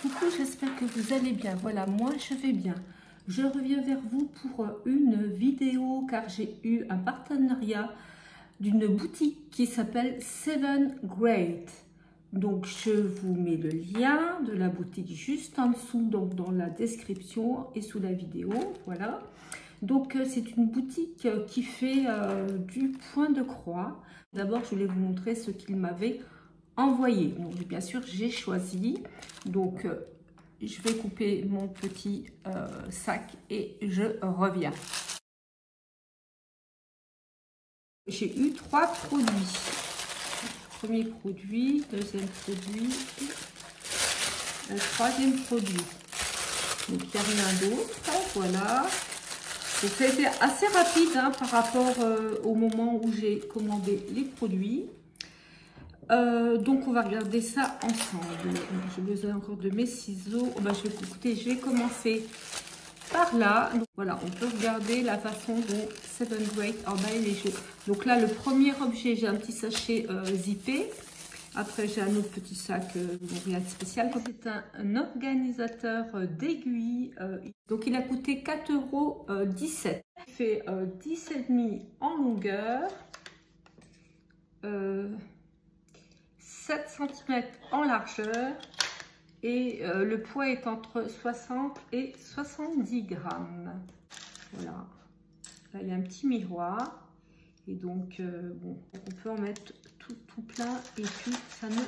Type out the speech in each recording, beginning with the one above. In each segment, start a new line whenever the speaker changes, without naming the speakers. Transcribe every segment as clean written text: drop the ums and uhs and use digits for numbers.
Coucou, j'espère que vous allez bien. Voilà, moi je vais bien. Je reviens vers vous pour une vidéo car j'ai eu un partenariat d'une boutique qui s'appelle Seven Great. Donc je vous mets le lien de la boutique juste en dessous, donc dans la description et sous la vidéo. Voilà. Donc c'est une boutique qui fait du point de croix. D'abord je voulais vous montrer ce qu'il m'avait envoyé. Donc bien sûr j'ai choisi. Donc je vais couper mon petit sac et je reviens. J'ai eu 3 produits. Premier produit, deuxième produit et un troisième produit. Donc il n'y a rien d'autre. Voilà. Donc ça a été assez rapide hein, par rapport au moment où j'ai commandé les produits. Donc on va regarder ça ensemble. J'ai besoin encore de mes ciseaux. Oh, bah, je vais commencer par là. Donc, voilà, on peut regarder la façon dont Seven Great emballe les jeux. Donc là, le premier objet, j'ai un petit sachet zippé. Après, j'ai un autre petit sac, rien de spécial. C'est un organisateur d'aiguilles. Donc il a coûté 4,17 €. Il fait 10,5 en longueur. 7 cm en largeur et le poids est entre 60 et 70 grammes. Voilà, là il y a un petit miroir et donc bon, on peut en mettre tout plein et puis ça ne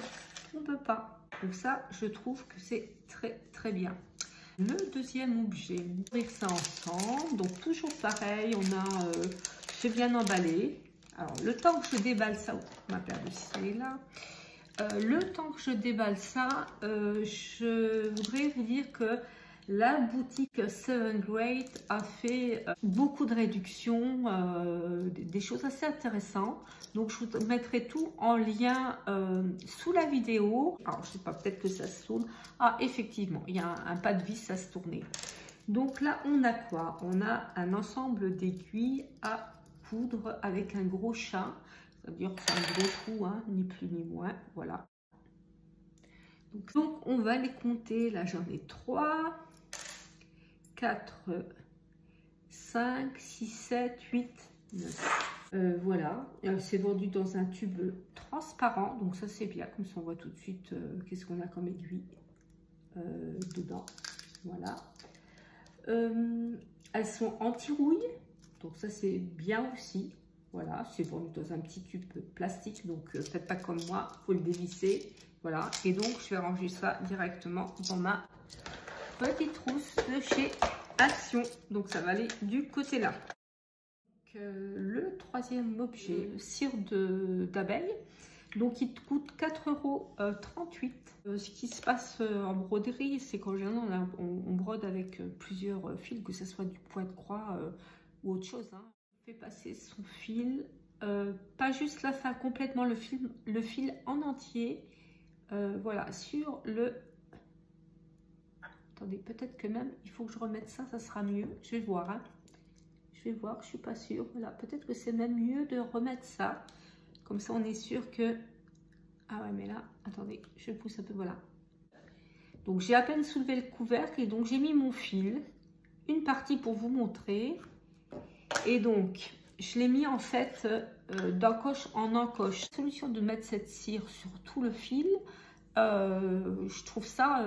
tombe pas. Donc ça, je trouve que c'est très bien. Le deuxième objet, on va ouvrir ça ensemble. Donc toujours pareil, on a c'est bien emballé. Alors le temps que je déballe ça, ma paire de ciseaux est là. Le temps que je déballe ça, je voudrais vous dire que la boutique Seven Great a fait beaucoup de réductions, des choses assez intéressantes. Donc je vous mettrai tout en lien sous la vidéo. Alors je sais pas, peut-être que ça se tourne. Ah effectivement, il y a un pas de vis à se tourner. Donc là on a quoi? On a un ensemble d'aiguilles à coudre avec un gros chat. Ça veut dire que c'est un gros trou, hein, ni plus ni moins. Voilà. Donc, on va les compter. Là, j'en ai 3, 4, 5, 6, 7, 8, 9. Voilà. C'est vendu dans un tube transparent. Donc, ça, c'est bien. Comme ça, on voit tout de suite qu'est-ce qu'on a comme aiguille dedans. Voilà. Elles sont anti-rouille. Donc, ça, c'est bien aussi. Voilà, c'est vendu dans un petit tube plastique, donc faites pas comme moi, il faut le dévisser. Voilà, et donc je vais ranger ça directement dans ma petite trousse de chez Action. Donc ça va aller du côté là. Donc, le troisième objet, cire d'abeille. Donc il coûte 4,38 €. Ce qui se passe en broderie, c'est qu'en général on brode avec plusieurs fils, que ce soit du point de croix ou autre chose. Hein. Fait passer son fil, pas juste la fin, complètement le fil en entier, voilà, sur le... Attendez, peut-être que même, il faut que je remette ça, ça sera mieux, je vais voir, hein. Je vais voir, je suis pas sûre, voilà, peut-être que c'est même mieux de remettre ça, comme ça on est sûr que... Ah ouais, mais là, attendez, je pousse un peu, voilà. Donc j'ai à peine soulevé le couvercle et donc j'ai mis mon fil, une partie pour vous montrer. Et donc, je l'ai mis en fait d'encoche en encoche. La solution de mettre cette cire sur tout le fil, je trouve ça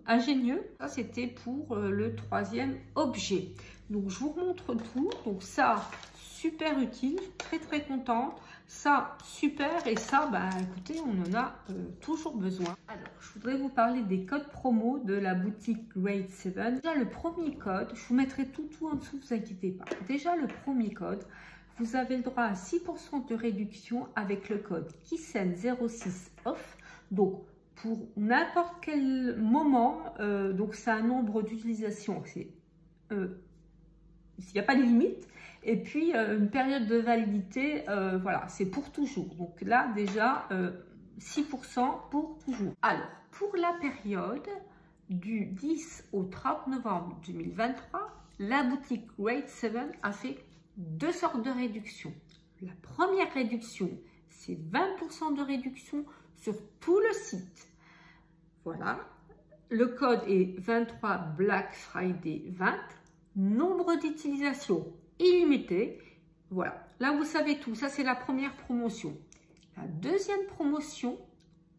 ingénieux. Ça, c'était pour le troisième objet. Donc, je vous remontre tout. Donc, ça, super utile, très contente. Ça, super. Et ça, bah, écoutez, on en a toujours besoin. Alors, je voudrais vous parler des codes promo de la boutique Great 7. Déjà, le premier code, je vous mettrai tout en dessous, ne vous inquiétez pas. Déjà, le premier code, vous avez le droit à 6% de réduction avec le code KISSEN06 OFF. Donc, pour n'importe quel moment, donc c'est un nombre d'utilisation, il n'y a pas de limite. Et puis, une période de validité, voilà, c'est pour toujours. Donc là, déjà, 6% pour toujours. Alors, pour la période du 10 au 30 novembre 2023, la boutique Great 7 a fait 2 sortes de réductions. La première réduction, c'est 20% de réduction sur tout le site. Voilà. Le code est 23 Black Friday 20. Nombre d'utilisations illimité. Voilà, là vous savez tout. Ça c'est la première promotion. La deuxième promotion,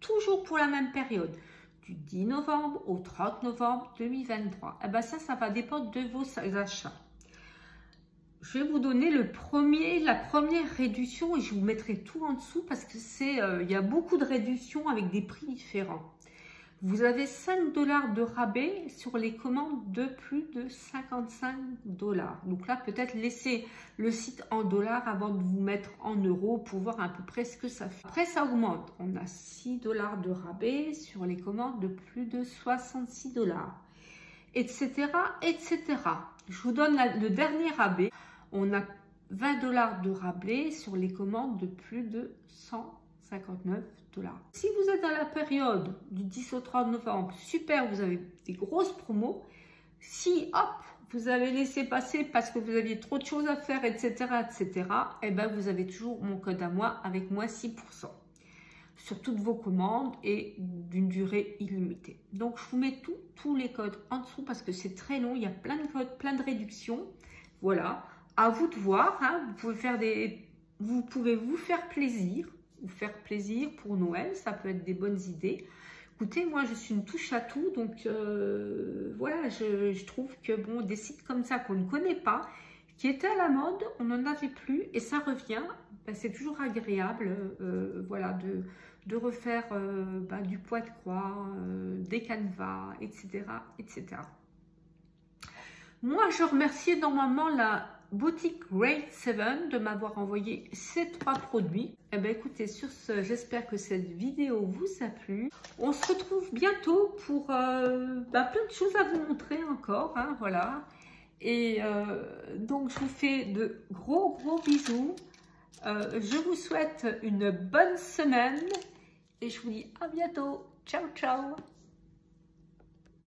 toujours pour la même période, du 10 novembre au 30 novembre 2023. Et ben ça va dépendre de vos achats. Je vais vous donner la première réduction et je vous mettrai tout en dessous parce que il y a beaucoup de réductions avec des prix différents. Vous avez 5 $ de rabais sur les commandes de plus de 55 $. Donc là, peut-être laissez le site en dollars avant de vous mettre en euros pour voir à peu près ce que ça fait. Après, ça augmente. On a 6 $ de rabais sur les commandes de plus de 66 $, etc., etc. Je vous donne le dernier rabais. On a 20 $ de rabais sur les commandes de plus de 159 $. Si vous êtes dans la période du 10 au 30 novembre, super, vous avez des grosses promos. Si, hop, vous avez laissé passer parce que vous aviez trop de choses à faire, etc., etc., et ben vous avez toujours mon code à moi avec moi 6% sur toutes vos commandes et d'une durée illimitée. Donc, je vous mets tous les codes en dessous parce que c'est très long. Il y a plein de codes, plein de réductions. Voilà, à vous de voir. Hein. Vous pouvez vous faire plaisir. Pour Noël, ça peut être des bonnes idées. Écoutez, moi je suis une touche à tout, donc voilà, je trouve que bon, des sites comme ça qu'on ne connaît pas, qui étaient à la mode, on n'en avait plus et ça revient, ben, c'est toujours agréable voilà, de refaire du poids de croix, des canevas, etc., etc. Moi je remercie normalement la boutique Grade 7 de m'avoir envoyé ces 3 produits. Et bien écoutez, sur ce, j'espère que cette vidéo vous a plu. On se retrouve bientôt pour plein de choses à vous montrer encore. Hein, voilà. Et donc je vous fais de gros bisous. Je vous souhaite une bonne semaine et je vous dis à bientôt. Ciao, ciao.